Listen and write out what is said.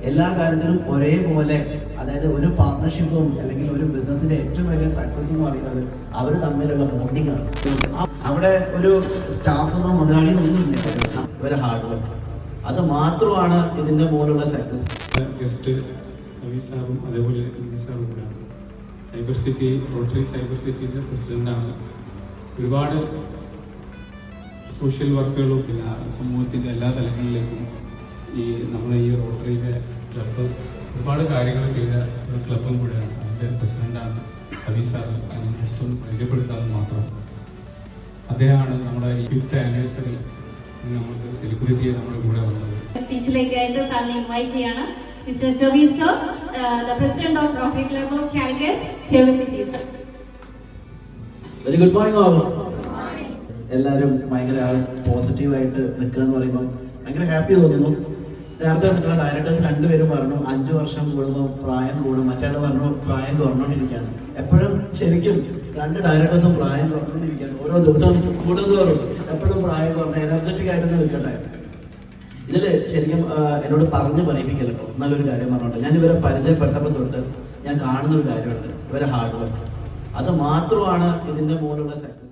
എല്ലാ കാര്യത്തിലും ഒരേപോലെ. അതായത് ഒരു പാർട്ട്ണർഷിപ്പും അല്ലെങ്കിൽ ഒരു ബിസിനസിന്റെ ഏറ്റവും വലിയ സക്സസ് എന്ന് പറയുന്നത് അവർ തമ്മിലുള്ള ബോണ്ടിങ് ആണ്. അവിടെ ഒരു സ്റ്റാഫെന്നോ മുതലാളിയൊന്നും ഇല്ല, ഒരു ഹാർഡ് വർക്ക്. അത് മാത്രമാണ് ഇതിന്റെ മുകളിലുള്ള സക്സസ്. ഗസ്റ്റ് സവി സാറും അതേപോലെ സാറും കൂടെയാണ്. സൈബർ സിറ്റി, റോട്ടറി സൈബർ സിറ്റിയുടെ പ്രസിഡന്റാണ്. ഒരുപാട് സോഷ്യൽ വർക്കുകളും പിന്നെ സമൂഹത്തിൻ്റെ എല്ലാ തലങ്ങളിലേക്കും നമ്മുടെ ഈ റോട്ടറിയുടെ ക്ലബ്ബ് ഒരുപാട് കാര്യങ്ങൾ ചെയ്ത ഒരു ക്ലബ്ബും കൂടെയാണ്. അതിൻ്റെ പ്രസിഡന്റാണ് സവി സാർ. ജസ്റ്റ് ഒന്ന് പരിചയപ്പെടുത്താമെന്ന് മാത്രം. അദ്ദേഹമാണ് നമ്മുടെ ഈ 5th ആനിവേഴ്സറി നമുക്ക് സെലിബ്രേറ്റ് ചെയ്ത് നമ്മുടെ കൂടെ വന്നത്. സ്പീച്ചിലേക്കായിട്ട് സാറിനെ ഇൻവൈറ്റ് ചെയ്യാണ്. Mister Savi sir, the president of rotary club of Calicut, cyber city. Very good morning all. എല്ലാവരും ഭയങ്കര പോസിറ്റീവായിട്ട് നിൽക്കുക എന്ന് പറയുമ്പോൾ ഭയങ്കര ഹാപ്പി തോന്നുന്നു. നേരത്തെ നിൽക്കുന്ന ഡയറക്ടേഴ്സ് രണ്ടുപേരും പറഞ്ഞു 5 വർഷം കൂടുമ്പോൾ പ്രായം കൂടും, മറ്റേ പറഞ്ഞു പ്രായം കുറഞ്ഞുകൊണ്ടിരിക്കുകയാണ്. എപ്പോഴും ശരിക്കും 2 ഡയറക്ടേഴ്സും പ്രായം കുറഞ്ഞുകൊണ്ടിരിക്കുകയാണ്. ഓരോ ദിവസവും കൂടുന്നതോറും എപ്പോഴും പ്രായം കുറഞ്ഞ എനർജറ്റിക് ആയിട്ട് നിൽക്കട്ടെ. ഇതിൽ ശരിക്കും എന്നോട് പറഞ്ഞ് പറയിപ്പിക്കല്ലോ നല്ലൊരു കാര്യം പറഞ്ഞോട്ടെ. ഞാൻ ഇവരെ പരിചയപ്പെട്ടപ്പോൾ തൊട്ട് ഞാൻ കാണുന്ന ഒരു കാര്യമുണ്ട്, ഇവരെ ഹാർഡ് വർക്ക്. അത് മാത്രമാണ് ഇതിൻ്റെ മുകളിലുള്ള സക്സസ്.